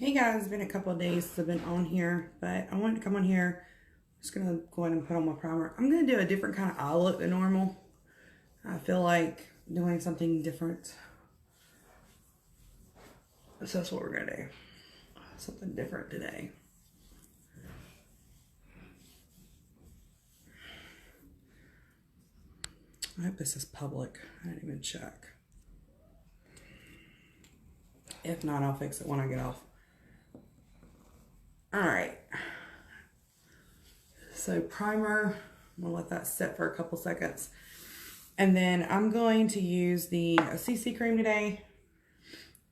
Hey guys, it's been a couple of days since I've been on here, but I wanted to come on here. I'm just gonna go ahead and put on my primer. I'm gonna do a different kind of eye look than normal. I feel like doing something different. So that's what we're gonna do. Something different today. I hope this is public. I didn't even check. If not, I'll fix it when I get off. All right. So primer, I'm gonna let that sit for a couple seconds. And then I'm going to use the CC cream today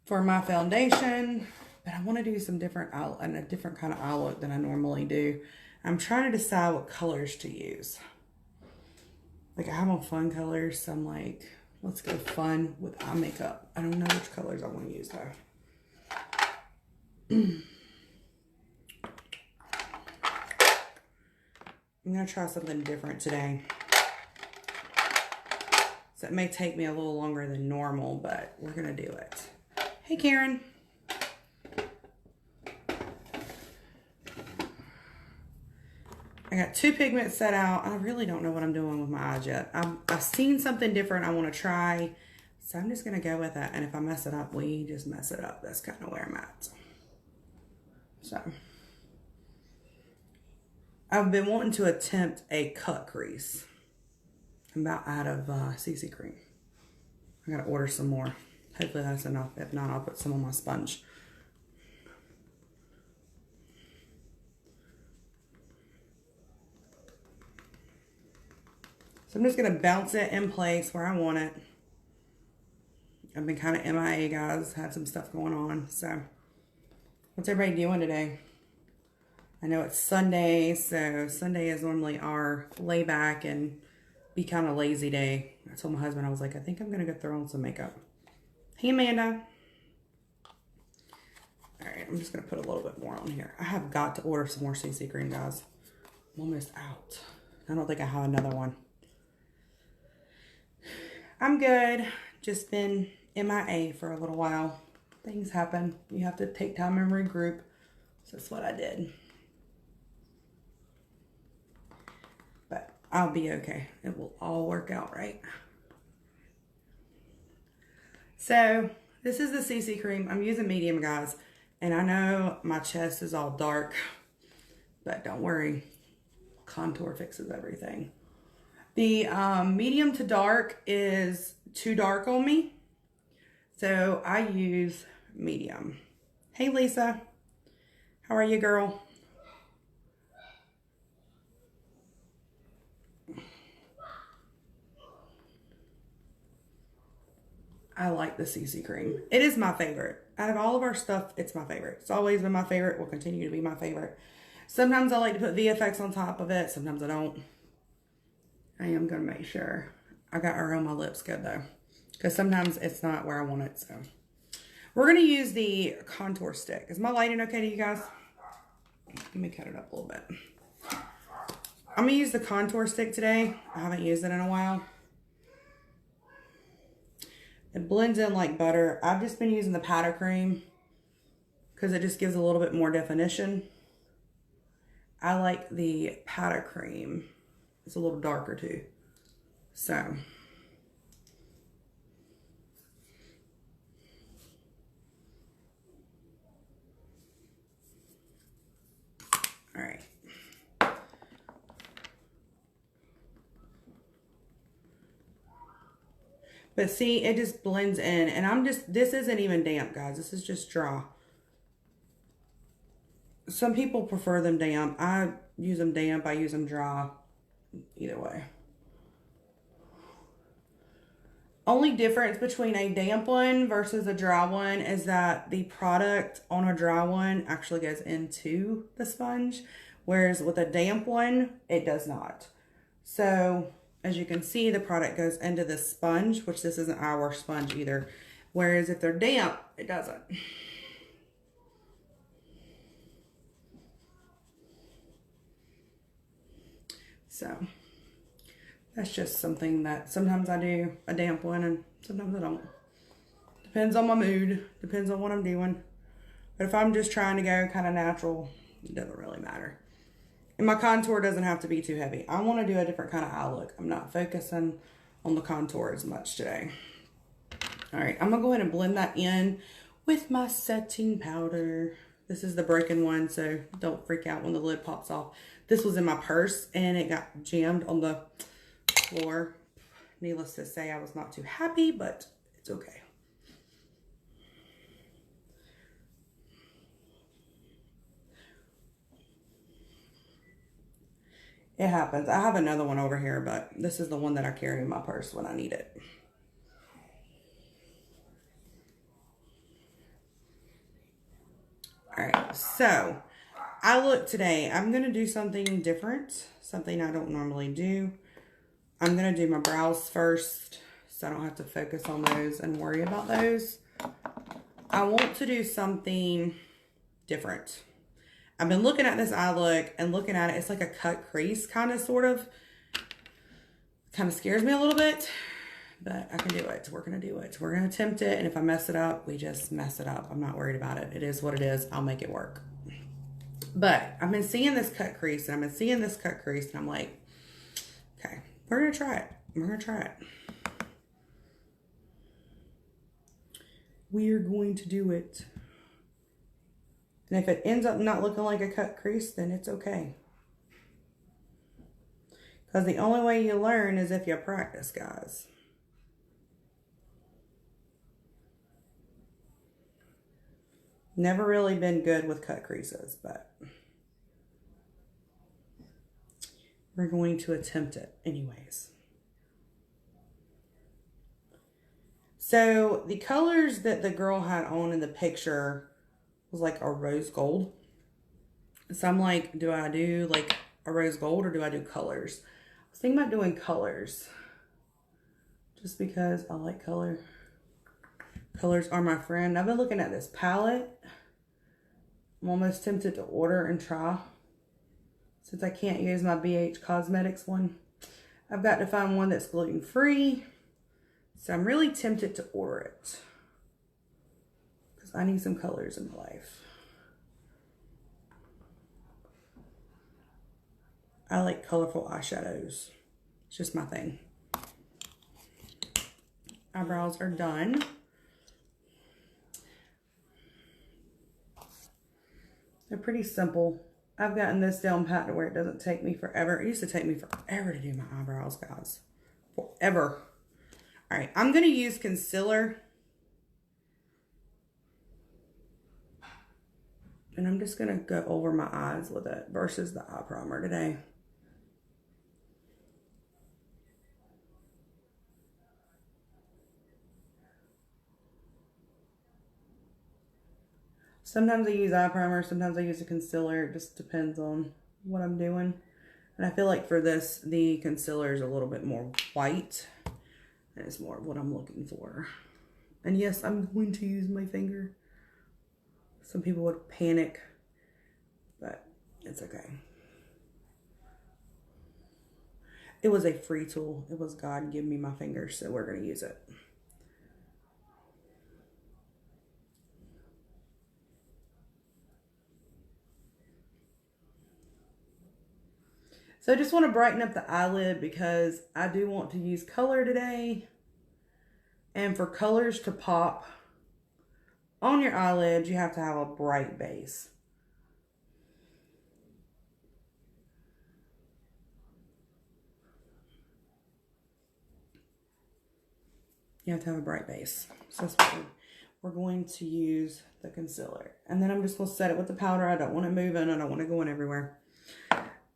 for my foundation, but I want to do some different and a different kind of eye look than I normally do. I'm trying to decide what colors to use. Like I have on fun colors, so I'm like, let's go fun with eye makeup. I don't know which colors I want to use though. I'm gonna try something different today. So it may take me a little longer than normal, but we're gonna do it. Hey Karen. I got two pigments set out. I really don't know what I'm doing with my eyes yet. I've seen something different I want to try. So I'm just going to go with that. And if I mess it up, we just mess it up. That's kind of where I'm at. So I've been wanting to attempt a cut crease. I'm about out of CC cream. I got to order some more. Hopefully that's enough. If not, I'll put some on my sponge. So I'm just going to bounce it in place where I want it. I've been kind of MIA, guys. Had some stuff going on. So what's everybody doing today? I know it's Sunday, so Sunday is normally our lay back and be kind of lazy day. I told my husband, I was like, I think I'm going to go throw on some makeup. Hey, Amanda. All right, I'm just going to put a little bit more on here. I have got to order some more CC cream, guys. I'm almost out. I don't think I have another one. I'm good. Just been MIA for a little while. Things happen. You have to take time and regroup. So that's what I did. But I'll be okay. It will all work out right. So this is the CC cream. I'm using medium, guys. And I know my chest is all dark. But don't worry. Contour fixes everything. The medium to dark is too dark on me. So I use medium. Hey, Lisa. How are you, girl? I like the CC cream. It is my favorite. Out of all of our stuff, it's my favorite. It's always been my favorite. Will continue to be my favorite. Sometimes I like to put VFX on top of it. Sometimes I don't. I am going to make sure I got her on my lips good though. Because sometimes it's not where I want it. So we're going to use the contour stick. Is my lighting okay to you guys? Let me cut it up a little bit. I'm going to use the contour stick today. I haven't used it in a while. It blends in like butter. I've just been using the powder cream because it just gives a little bit more definition. I like the powder cream. It's a little darker too. So. All right. But see, it just blends in. And this isn't even damp, guys. This is just dry. Some people prefer them damp. I use them damp. I use them dry. Either way. Only difference between a damp one versus a dry one is that the product on a dry one actually goes into the sponge, whereas with a damp one, it does not. So as you can see, the product goes into the sponge, which this isn't our sponge either. Whereas if they're damp, it doesn't. So that's just something that sometimes I do a damp one and sometimes I don't. Depends on my mood. Depends on what I'm doing. But if I'm just trying to go kind of natural, it doesn't really matter. And my contour doesn't have to be too heavy. I want to do a different kind of eye look. I'm not focusing on the contour as much today. All right, I'm gonna go ahead and blend that in with my setting powder. This is the broken one, so don't freak out when the lid pops off. This was in my purse and it got jammed on the floor. Needless to say, I was not too happy, but it's okay. It happens. I have another one over here, but this is the one that I carry in my purse when I need it. All right, so I look today, I'm going to do something different, something I don't normally do. I'm going to do my brows first, so I don't have to focus on those and worry about those. I want to do something different. I've been looking at this eye look and looking at it. It's like a cut crease kind of, sort of. Kind of scares me a little bit, but I can do it. We're going to do it. We're going to attempt it. And if I mess it up, we just mess it up. I'm not worried about it. It is what it is. I'll make it work. But I've been seeing this cut crease and I've been seeing this cut crease and I'm like, okay, we're going to try it. We're going to try it. We are going to do it. And if it ends up not looking like a cut crease, then it's okay. Because the only way you learn is if you practice, guys. Never really been good with cut creases, but we're going to attempt it anyways. So the colors that the girl had on in the picture was like a rose gold. So I'm like, do I do like a rose gold or do I do colors? I was thinking about doing colors just because I like color. Colors are my friend. I've been looking at this palette. I'm almost tempted to order and try. Since I can't use my BH Cosmetics one, I've got to find one that's gluten-free. So I'm really tempted to order it. Because I need some colors in my life. I like colorful eyeshadows. It's just my thing. Eyebrows are done. They're pretty simple. I've gotten this down pat to where it doesn't take me forever. It used to take me forever to do my eyebrows, guys. Forever. All right, I'm going to use concealer. And I'm just going to go over my eyes with it versus the eye primer today. Sometimes I use eye primer, sometimes I use a concealer. It just depends on what I'm doing. And I feel like for this, the concealer is a little bit more white. And it's more of what I'm looking for. And yes, I'm going to use my finger. Some people would panic, but it's okay. It was a free tool. It was God giving me my finger, so we're going to use it. So I just want to brighten up the eyelid because I do want to use color today. And for colors to pop on your eyelid, you have to have a bright base. You have to have a bright base. So that's what we're going to use the concealer. And then I'm just going to set it with the powder. I don't want it moving. I don't want it going everywhere.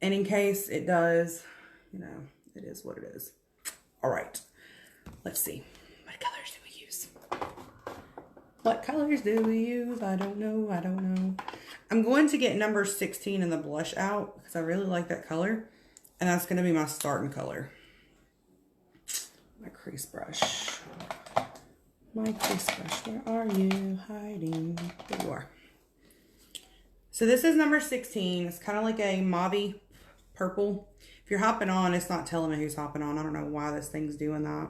And in case it does, you know, it is what it is. All right. Let's see. What colors do we use? What colors do we use? I don't know. I don't know. I'm going to get number 16 in the blush out because I really like that color. And that's going to be my starting color. My crease brush. My crease brush. Where are you hiding? There you are. So this is number 16. It's kind of like a mauve purple. If you're hopping on, it's not telling me who's hopping on. I don't know why this thing's doing that.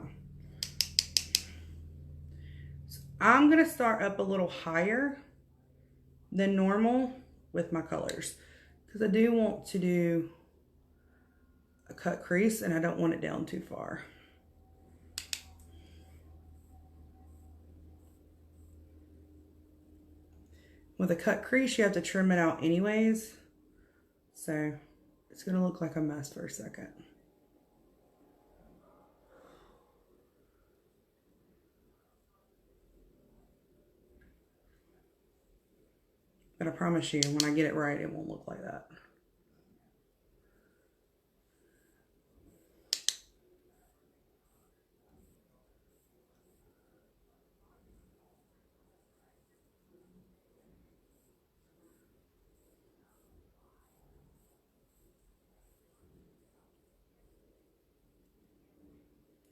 So I'm going to start up a little higher than normal with my colors. Because I do want to do a cut crease and I don't want it down too far. With a cut crease, you have to trim it out anyways. So it's gonna look like a mess for a second. But I promise you, when I get it right, it won't look like that.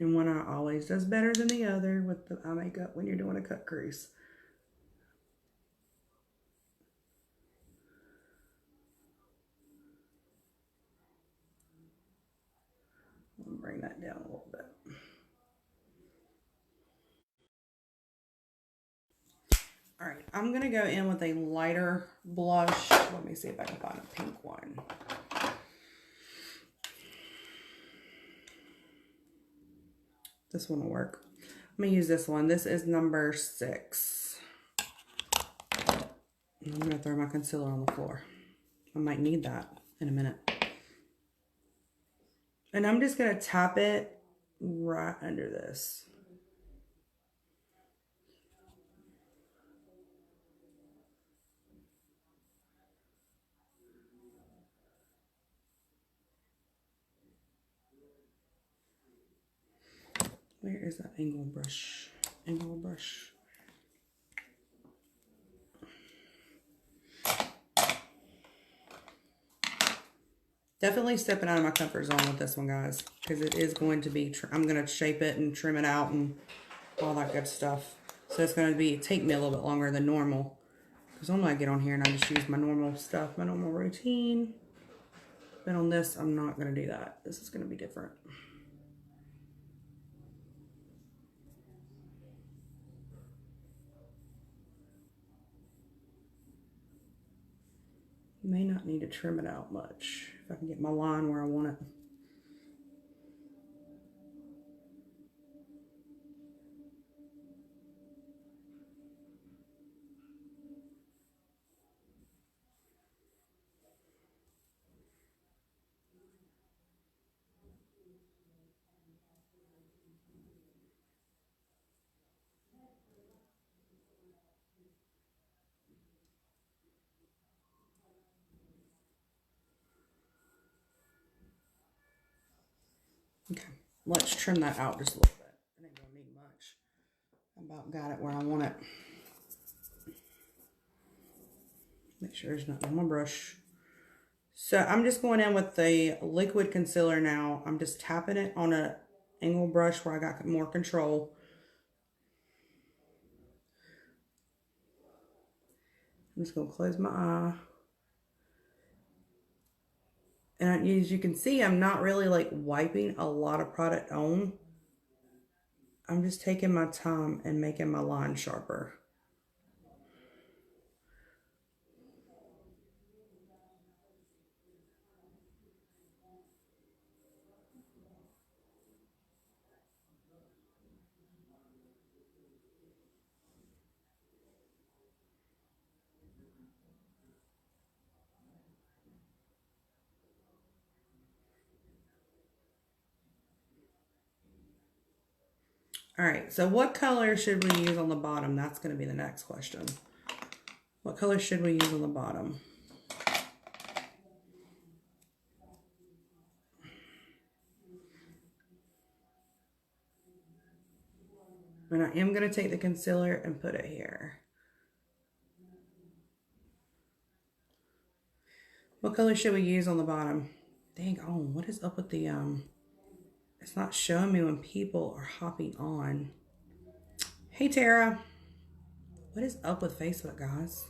And one eye always does better than the other with the eye makeup when you're doing a cut crease. I'll bring that down a little bit. All right, I'm gonna go in with a lighter blush. Let me see if I can find a pink one. This one will work. I'm gonna use this one. This is number 6. I'm gonna throw my concealer on the floor. I might need that in a minute. And I'm just gonna tap it right under this. Where is that angle brush? Angle brush. Definitely stepping out of my comfort zone with this one, guys, because it is going to be, I'm going to shape it and trim it out and all that good stuff. So it's going to take me a little bit longer than normal, because normally I get on here and I just use my normal stuff, my normal routine. But on this, I'm not going to do that. This is going to be different. May not need to trim it out much if I can get my line where I want it. Okay, let's trim that out just a little bit. It ain't gonna need much. I about got it where I want it. Make sure there's nothing on my brush. So I'm just going in with the liquid concealer now. I'm just tapping it on an angle brush where I got more control. I'm just gonna close my eye. And as you can see, I'm not really like wiping a lot of product on. I'm just taking my time and making my line sharper. All right, so what color should we use on the bottom? That's going to be the next question. What color should we use on the bottom? And I am going to take the concealer and put it here. What color should we use on the bottom? Dang on, what is up with the, it's not showing me when people are hopping on. Hey, Tara. What is up with Facebook, guys?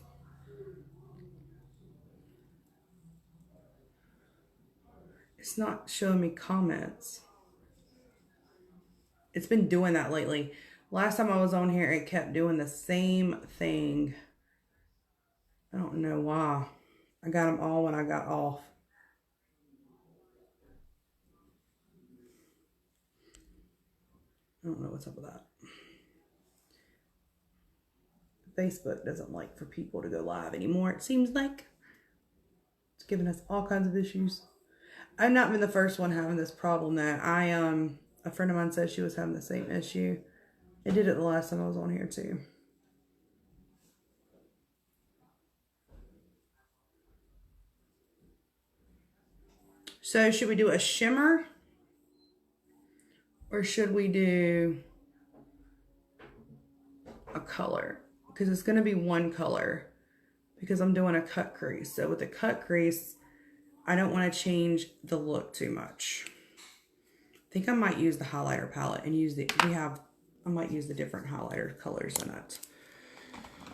It's not showing me comments. It's been doing that lately. Last time I was on here, it kept doing the same thing. I don't don't know why. I got them all when I got off. I don't know what's up with that. Facebook doesn't like for people to go live anymore, it seems like. It's giving us all kinds of issues. I've not been the first one having this problem though. A friend of mine said she was having the same issue. It did it the last time I was on here too. So should we do a shimmer? Or should we do a color? Because it's going to be one color. Because I'm doing a cut crease. So with the cut crease, I don't want to change the look too much. I think I might use the highlighter palette and use I might use the different highlighter colors in it.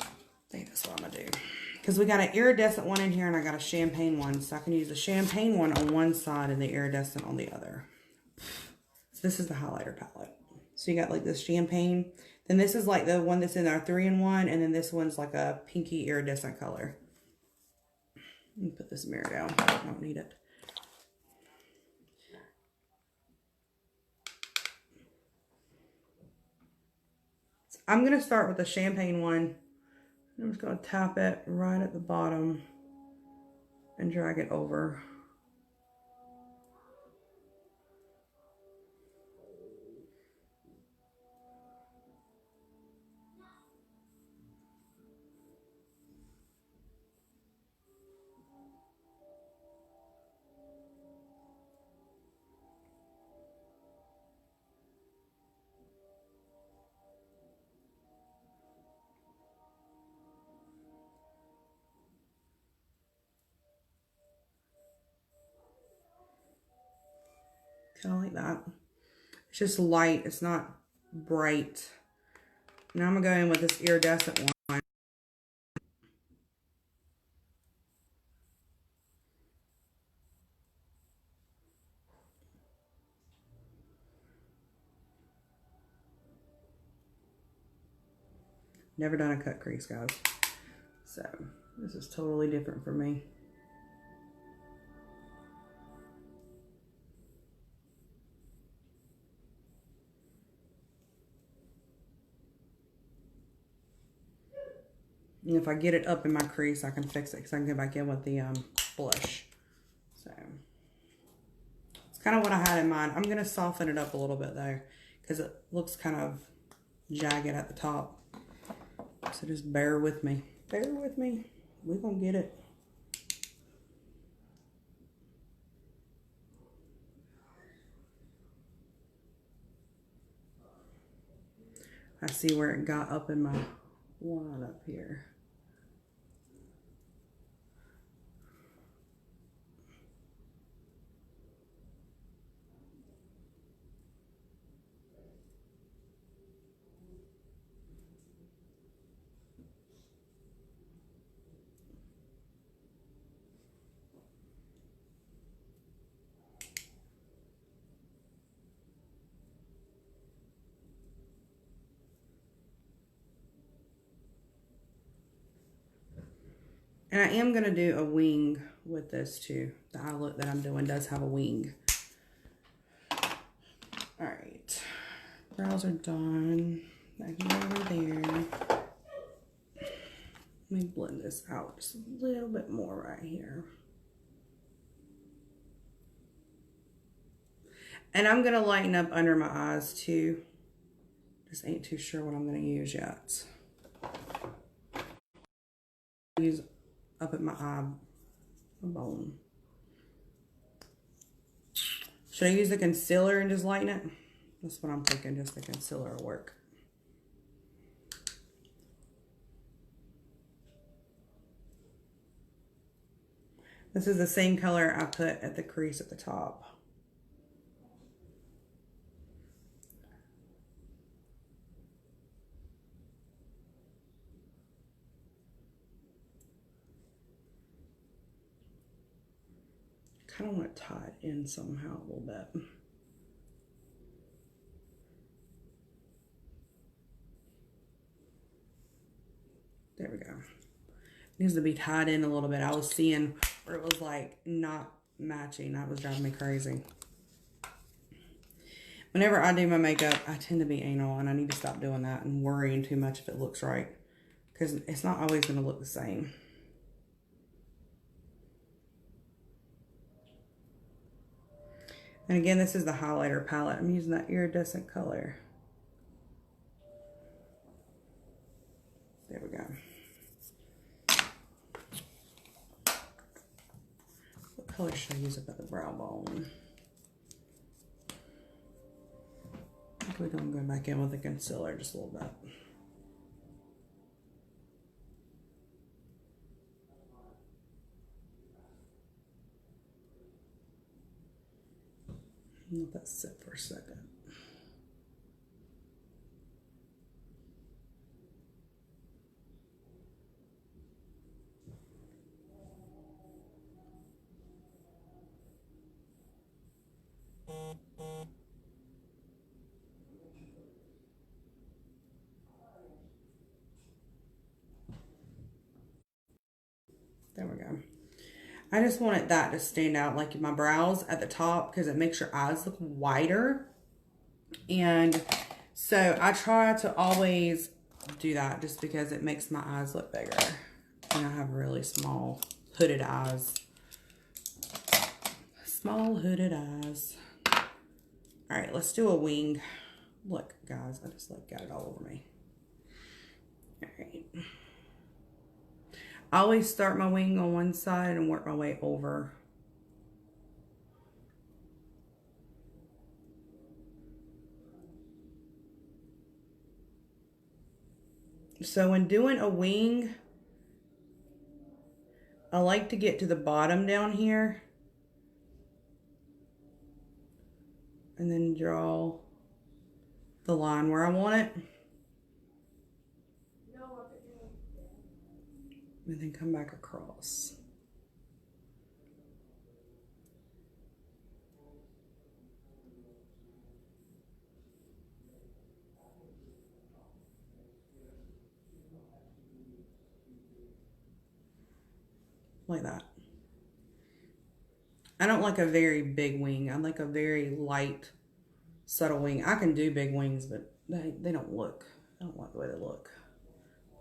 I think that's what I'm going to do. Because we got an iridescent one in here and I got a champagne one. So I can use the champagne one on one side and the iridescent on the other. So this is the highlighter palette. So you got like this champagne. Then this is like the one that's in our 3-in-1. And then this one's like a pinky iridescent color. Let me put this mirror down. I don't need it. So I'm going to start with the champagne one. I'm just going to tap it right at the bottom and drag it over. Kind of like that. It's just light. It's not bright. Now I'm going to go in with this iridescent one. Never done a cut crease, guys. So this is totally different for me. And if I get it up in my crease, I can fix it because I can go back in with the blush. So it's kind of what I had in mind. I'm going to soften it up a little bit though because it looks kind of jagged at the top. So just bear with me. Bear with me. We're going to get it. I see where it got up in my line up here. And I am going to do a wing with this too. The eye look that I'm doing does have a wing. All right. Brows are done. Back over there. Let me blend this out just a little bit more right here. And I'm going to lighten up under my eyes too. Just ain't too sure what I'm going to use yet. Use up at my eye bone. Should I use the concealer and just lighten it? That's what I'm thinking, just the concealer will work. This is the same color I put at the crease at the top. I kind of want to tie it in somehow a little bit. There we go. needs to be tied in a little bit. I was seeing where it was like not matching. That was driving me crazy. Whenever I do my makeup, I tend to be anal, and I need to stop doing that and worrying too much if it looks right, because it's not always going to look the same. And again, this is the highlighter palette. I'm using that iridescent color. There we go. What color should I use up at the brow bone? I think we're going to go back in with the concealer just a little bit. Let that sit for a second. There we go. I just wanted that to stand out like my brows at the top because it makes your eyes look wider. And so I try to always do that just because it makes my eyes look bigger. And I have really small hooded eyes. Small hooded eyes. All right, let's do a wing. Look, guys, I just like got it all over me. All right. I always start my wing on one side and work my way over. So when doing a wing, I like to get to the bottom down here and then draw the line where I want it. And then come back across. Like that. I don't like a very big wing. I like a very light, subtle wing. I can do big wings, but they don't look. I don't like the way they look,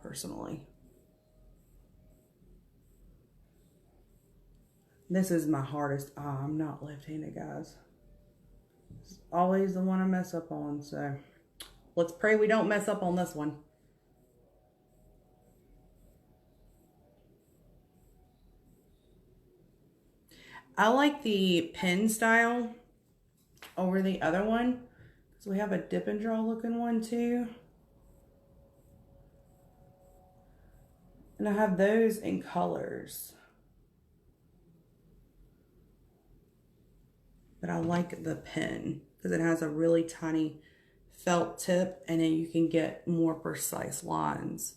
personally. This is my hardest eye. I'm not left-handed, guys. It's always the one I mess up on, so let's pray we don't mess up on this one. I like the pen style over the other one. So we have a dip and draw looking one too. And I have those in colors. But I like the pen because it has a really tiny felt tip and then you can get more precise lines.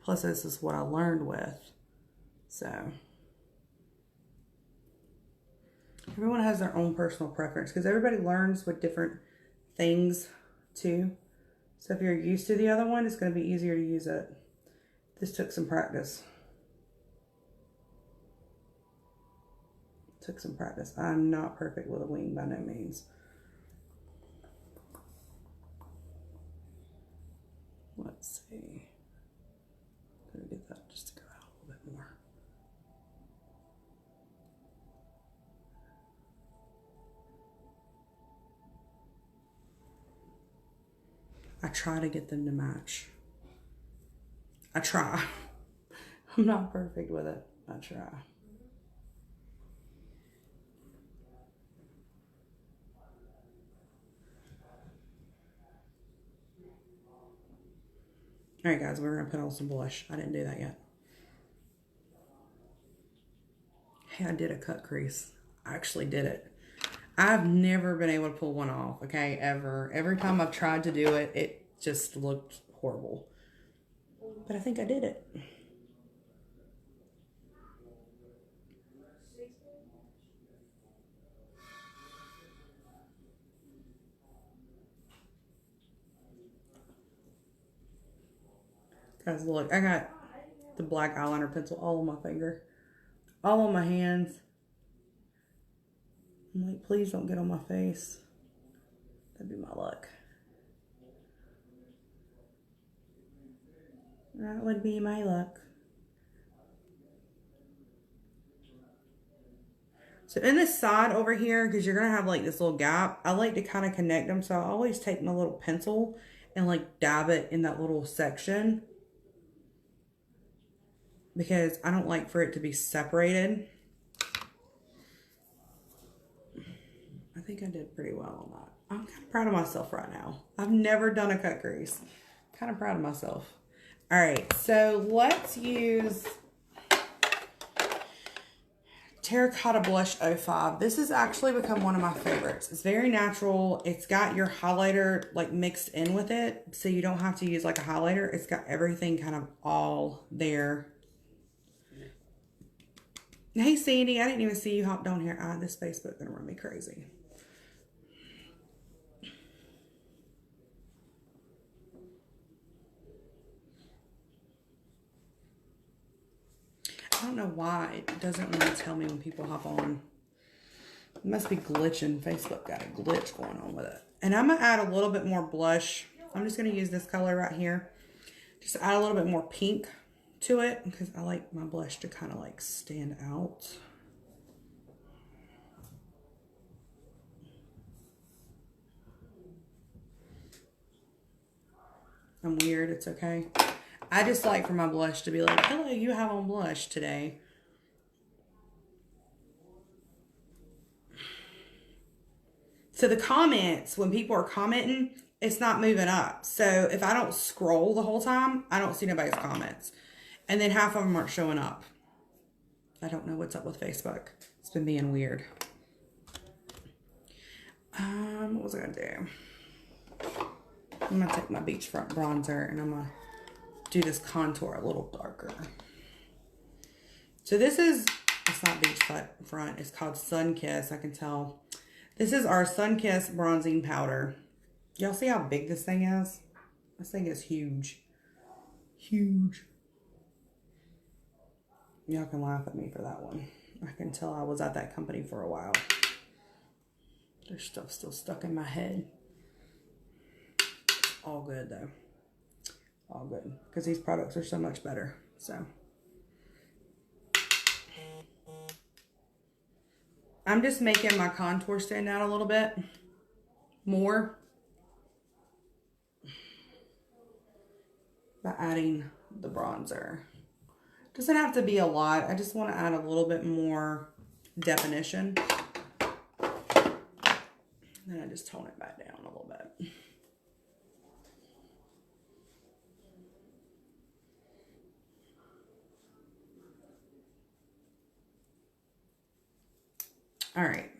Plus this is what I learned with. So everyone has their own personal preference because everybody learns with different things too. So if you're used to the other one, it's going to be easier to use it. This took some practice. Took some practice. I'm not perfect with a wing by no means. Let's see. Gonna get that just to go out a little bit more. I try to get them to match. I try. I'm not perfect with it. I try. All right, guys, we're going to put on some blush. I didn't do that yet. Hey, I did a cut crease. I actually did it. I've never been able to pull one off, okay, ever. Every time I've tried to do it, it just looked horrible. But I think I did it. Guys, look, I got the black eyeliner pencil all on my finger. All on my hands. I'm like, please don't get on my face. That'd be my luck. That would be my luck. So in this side over here, because you're going to have like this little gap, I like to kind of connect them. So I always take my little pencil and like dab it in that little section. Because I don't like for it to be separated. I think I did pretty well on that. I'm kind of proud of myself right now. I've never done a cut crease. Kind of proud of myself. All right, so let's use Terracotta Blush 05. This has actually become one of my favorites. It's very natural. It's got your highlighter like mixed in with it, so you don't have to use like a highlighter. It's got everything kind of all there. Hey Sandy, I didn't even see you hopped on here. This Facebook gonna run me crazy. I don't know why it doesn't want to tell me when people hop on. It must be glitching. Facebook got a glitch going on with it. And I'm going to add a little bit more blush. I'm just going to use this color right here. Just add a little bit more pink to it because I like my blush to kind of like stand out. I'm weird. It's okay. I just like for my blush to be like, hello, you have on blush today. So the comments, when people are commenting, it's not moving up. So if I don't scroll the whole time, I don't see nobody's comments. And then half of them aren't showing up. I don't know what's up with Facebook. It's been being weird. What was I gonna do? I'm gonna take my beachfront bronzer and I'm gonna do this contour a little darker. So this is, it's not beachfront, it's called Sun Kiss, I can tell. This is our Sun Kiss bronzing powder. Y'all see how big this thing is? This thing is huge. Huge. Y'all can laugh at me for that one. I can tell I was at that company for a while. There's stuff still stuck in my head. All good though. All good. Because these products are so much better. So. I'm just making my contour stand out a little bit more by adding the bronzer. Doesn't have to be a lot. I just want to add a little bit more definition. Then I just tone it back down a little bit. All right,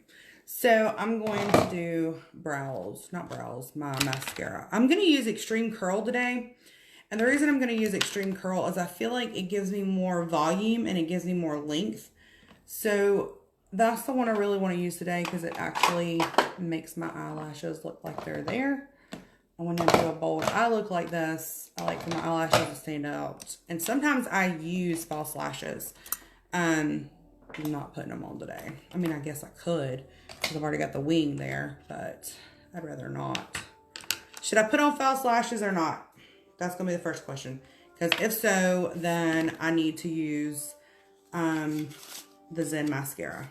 so I'm going to do my mascara. I'm going to use Extreme Curl today. And the reason I'm going to use Extreme Curl is I feel like it gives me more volume and it gives me more length. So that's the one I really want to use today because it actually makes my eyelashes look like they're there. And when I do a bold eye look like this, I like for my eyelashes to stand out. And sometimes I use false lashes. I'm not putting them on today. I mean, I guess I could because I've already got the wing there, but I'd rather not. Should I put on false lashes or not? That's going to be the first question. Because if so, then I need to use the Zen mascara.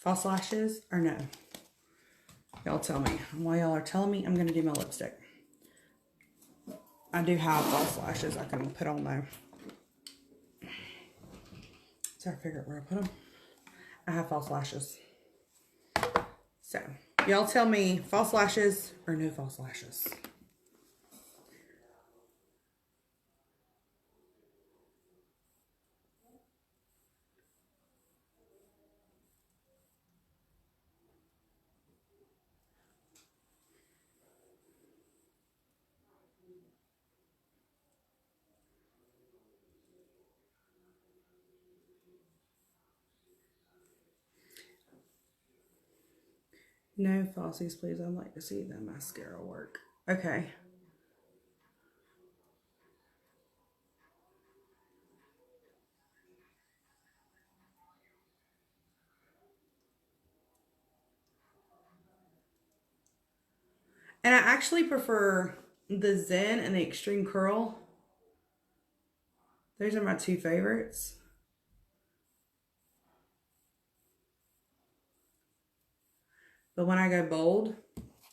False lashes or no? Y'all tell me. While y'all are telling me, I'm going to do my lipstick. I do have false lashes I can put on though. So I figure out where I put them. I have false lashes. So, y'all tell me false lashes or no false lashes. No falsies, please. I'd like to see the mascara work. Okay. And I actually prefer the Zen and the Extreme Curl. Those are my two favorites. But when I go bold,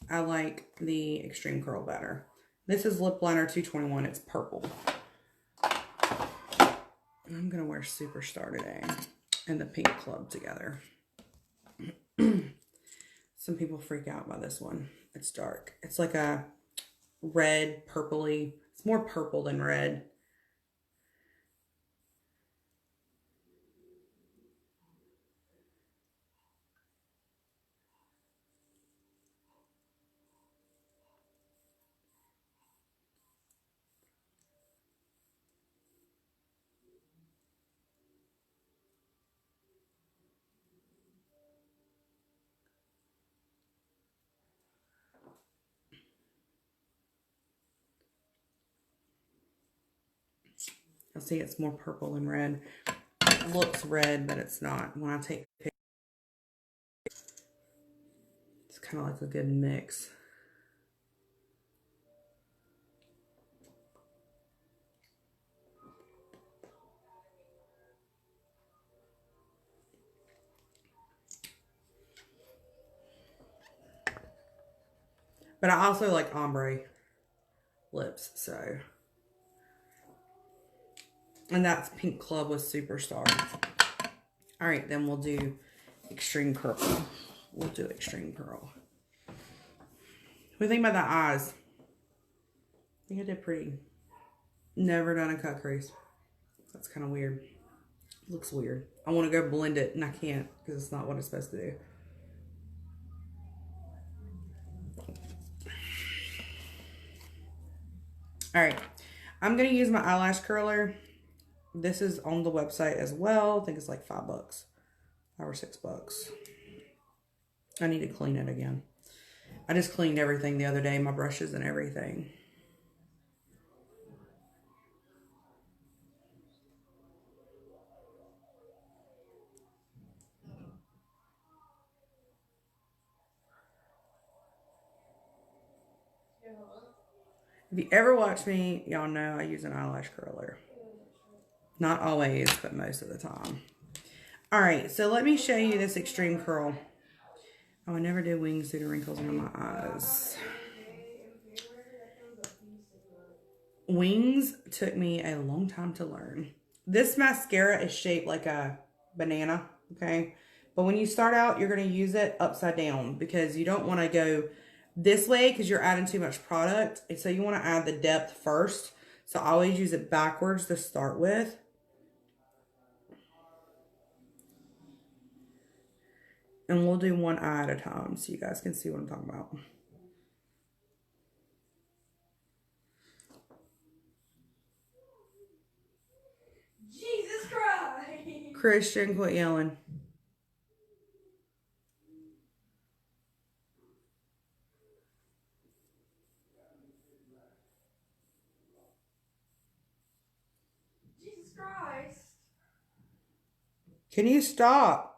I like the Extreme Curl better. This is Lip Liner 221. It's purple. I'm going to wear Superstar today and the Pink Club together. Some people freak out by this one. It's dark. It's like a red, purpley. It's more purple than red. You'll see it's more purple than red. It looks red, but it's not. When I take pictures, it's kind of like a good mix. But I also like ombre lips, so. And that's Pink Club with Superstar. All right, then we'll do Extreme Curl. We'll do Extreme Curl. What do you think about the eyes? I think I did pretty. Never done a cut crease. That's kind of weird. Looks weird. I want to go blend it, and I can't because it's not what it's supposed to do. All right, I'm going to use my eyelash curler. This is on the website as well. I think it's like $5. $5 or $6. I need to clean it again. I just cleaned everything the other day, my brushes and everything. If you ever watch me, y'all know I use an eyelash curler. Not always, but most of the time. All right, so let me show you this Extreme Curl. Oh, I never did wings due to wrinkles under my eyes. Wings took me a long time to learn. This mascara is shaped like a banana, okay? But when you start out, you're going to use it upside down because you don't want to go this way because you're adding too much product. And so you want to add the depth first. So I always use it backwards to start with. And we'll do one eye at a time so you guys can see what I'm talking about. Jesus Christ! Christian, quit yelling. Jesus Christ! Can you stop?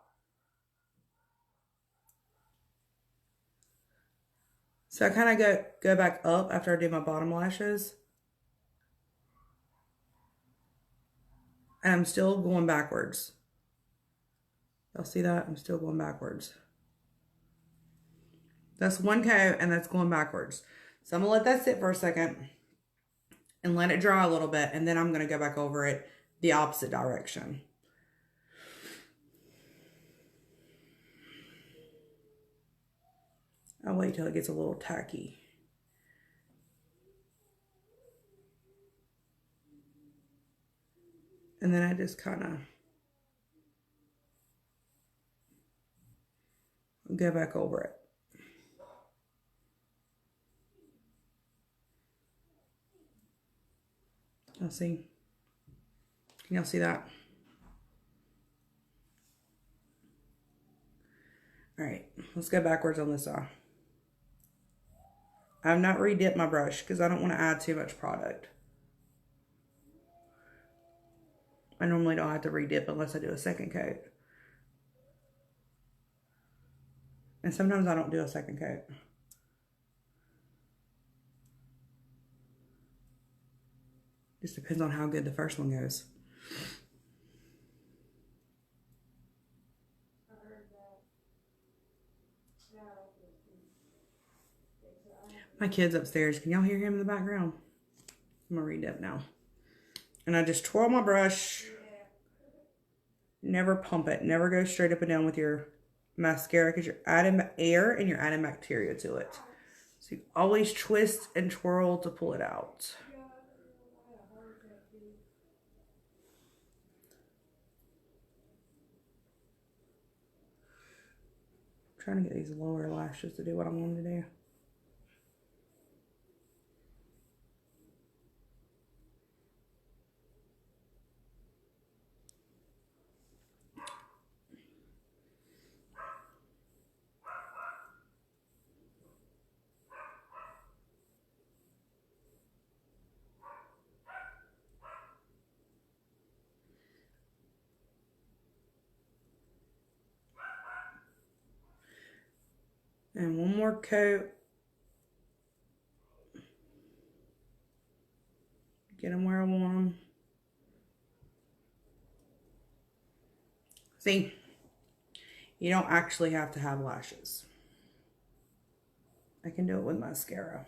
So I kind of go back up after I do my bottom lashes. And I'm still going backwards. Y'all see that? I'm still going backwards. That's one coat and that's going backwards. So I'm going to let that sit for a second and let it dry a little bit. And then I'm going to go back over it the opposite direction. I'll wait till it gets a little tacky. And then I just kind of go back over it. Y'all see? Can y'all see that? All right, let's go backwards on this eye. I've not re-dipped my brush because I don't want to add too much product. I normally don't have to re-dip unless I do a second coat. And sometimes I don't do a second coat. Just depends on how good the first one goes. My kid's upstairs. Can y'all hear him in the background? I'm gonna read up now. And I just twirl my brush. Never pump it. Never go straight up and down with your mascara because you're adding air and you're adding bacteria to it. So you always twist and twirl to pull it out. I'm trying to get these lower lashes to do what I want them to do. And one more coat. Get them where I want them. See, you don't actually have to have lashes. I can do it with mascara.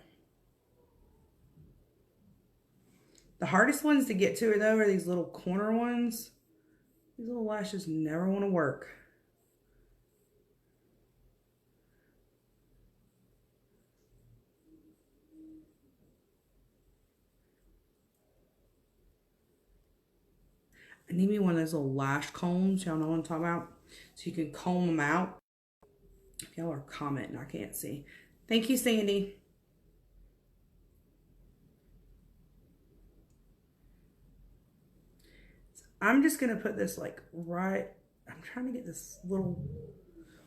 The hardest ones to get to though are these little corner ones. These little lashes never want to work. I need me one of those little lash combs. Y'all know what I'm talking about? So you can comb them out. If y'all are commenting, I can't see. Thank you, Sandy. So I'm just going to put this like right. I'm trying to get this little.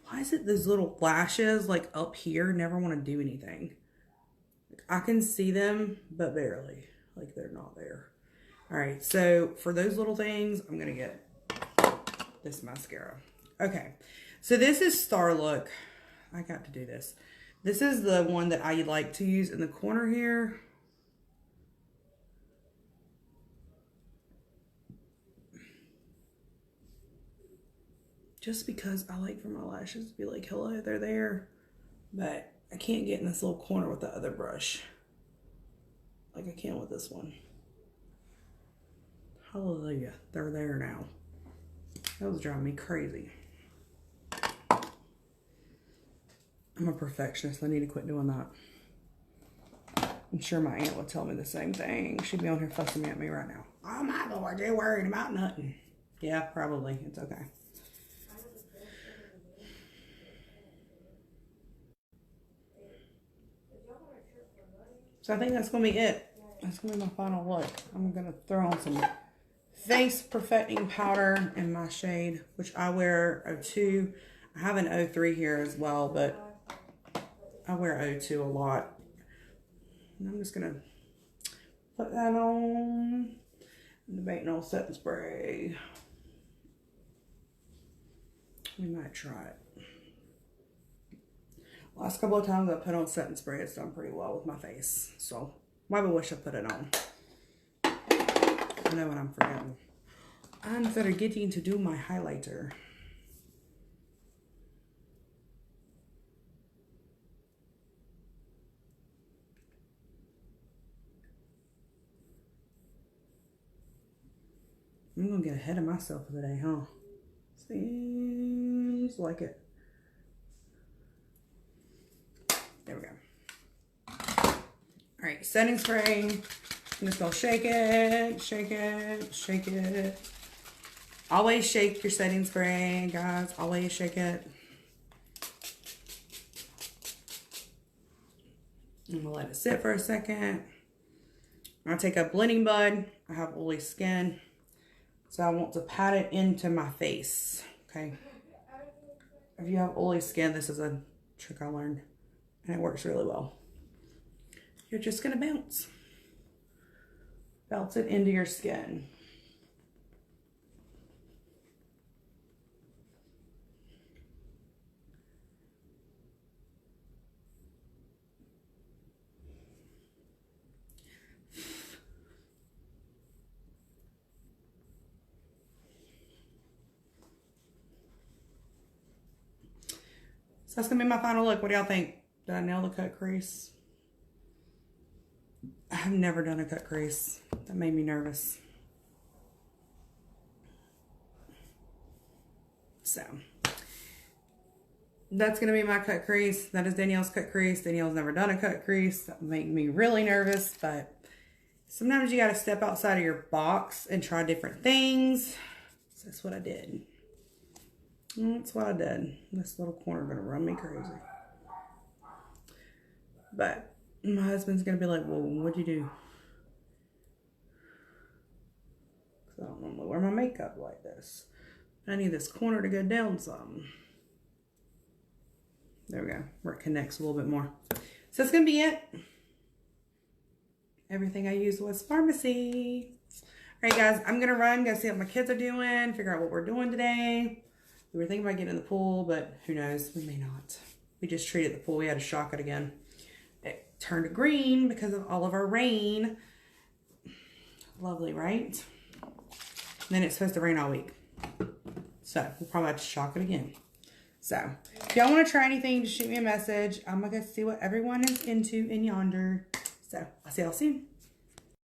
Why is it those little lashes like up here never want to do anything? I can see them, but barely. Like they're not there. All right, so for those little things, I'm gonna get this mascara. Okay, so this is Star Look. I got to do this. This is the one that I like to use in the corner here. Just because I like for my lashes to be like, hello, they're there. But I can't get in this little corner with the other brush. Like I can with this one. Hallelujah, they're there now. That was driving me crazy. I'm a perfectionist. I need to quit doing that. I'm sure my aunt would tell me the same thing. She'd be on here fussing at me right now. Oh my Lord, you're worried about nothing. Yeah, probably. It's okay. So I think that's going to be it. That's going to be my final look. I'm going to throw on some face perfecting powder in my shade, which I wear 02. I have an 03 here as well, but I wear 02 a lot. And I'm just going to put that on. And debating on setting spray. We might try it. Last couple of times I put on setting spray, it's done pretty well with my face. So, why would I wish I put it on? I know what I'm forgetting. I'm forgetting to do my highlighter. I'm gonna get ahead of myself today, huh? Seems like it. There we go. All right, setting spray. I'm just gonna shake it, shake it, shake it. Always shake your setting spray, guys. Always shake it. I'm gonna let it sit for a second. I'm gonna take a blending bud. I have oily skin, so I want to pat it into my face, okay? If you have oily skin, this is a trick I learned, and it works really well. You're just gonna bounce it into your skin. That's going to be my final look. What do y'all think? Did I nail the cut crease? I've never done a cut crease. That made me nervous. So, that's going to be my cut crease. That is Danielle's cut crease. Danielle's never done a cut crease. That made me really nervous, but sometimes you got to step outside of your box and try different things. So that's what I did. That's what I did. This little corner going to run me crazy. But my husband's going to be like, well, what'd you do? Because I don't normally wear my makeup like this. I need this corner to go down some. There we go. Where it connects a little bit more. So that's going to be it. Everything I used was Farmasi. All right, guys. I'm going to run, go see what my kids are doing, figure out what we're doing today. We were thinking about getting in the pool, but who knows? We may not. We just treated the pool. We had to shock it again. It turned green because of all of our rain. Lovely, right? And then it's supposed to rain all week. So we'll probably have to shock it again. So if y'all want to try anything, just shoot me a message. I'm going to go see what everyone is into in yonder. So I'll see y'all soon.